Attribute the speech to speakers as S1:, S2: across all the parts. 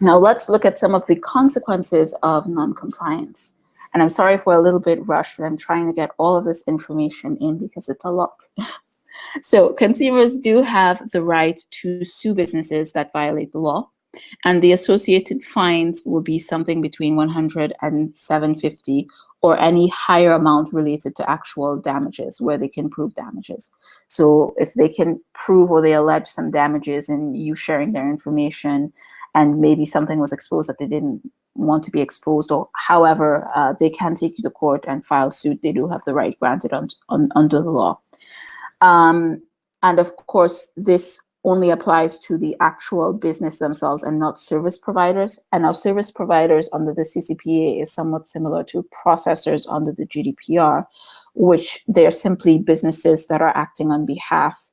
S1: Now let's look at some of the consequences of non-compliance. And I'm sorry if we're a little bit rushed, but I'm trying to get all of this information in because it's a lot. So consumers do have the right to sue businesses that violate the law, and the associated fines will be something between 100 and 750, or any higher amount related to actual damages where they can prove damages. So if they can prove or they allege some damages in you sharing their information, and maybe something was exposed that they didn't want to be exposed, or however, they can take you to court and file suit. They do have the right granted under the law. And of course, this only applies to the actual business themselves and not service providers. And now service providers under the CCPA is somewhat similar to processors under the GDPR, which they're simply businesses that are acting on behalf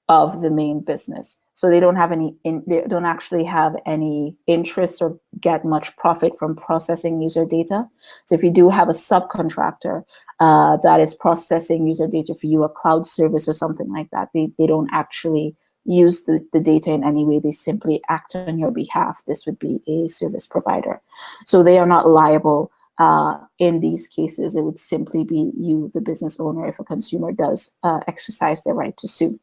S1: of the main business. So they don't have they don't actually have any interest or get much profit from processing user data. So if you do have a subcontractor that is processing user data for you, a cloud service or something like that, they don't actually use the data in any way. They simply act on your behalf. This would be a service provider. So they are not liable in these cases. It would simply be you, the business owner, if a consumer does exercise their right to sue.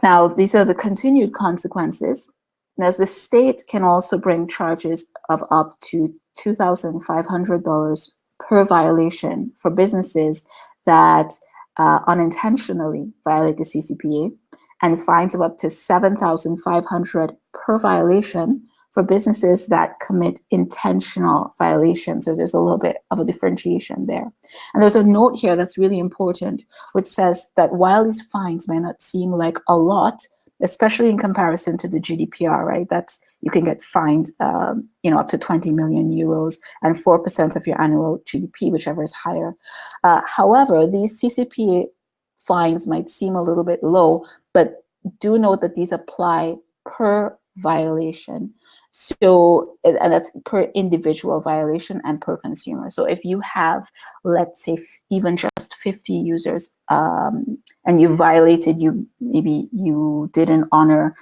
S1: Now, these are the continued consequences. Now, the state can also bring charges of up to $2,500 per violation for businesses that unintentionally violate the CCPA, and fines of up to $7,500 per violation for businesses that commit intentional violations. So there's a little bit of a differentiation there. And there's a note here that's really important, which says that while these fines may not seem like a lot, especially in comparison to the GDPR, right? That's, you can get fined, up to 20 million euros and 4% of your annual GDP, whichever is higher. However, these CCPA fines might seem a little bit low, but do note that these apply per violation. So, and that's per individual violation and per consumer. So if you have, let's say, even just 50 users and you violated, maybe you didn't honor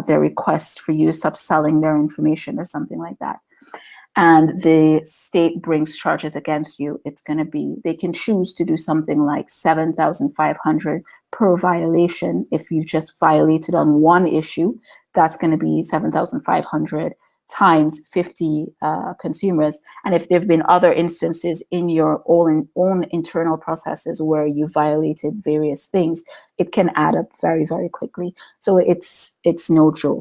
S1: their request for you to stop selling their information or something like that, and the state brings charges against you, it's going to be, they can choose to do something like 7,500 per violation. If you've just violated on one issue, that's going to be 7,500 times 50 consumers. And if there've been other instances in your own internal processes where you violated various things, it can add up very, very quickly. So it's no joke.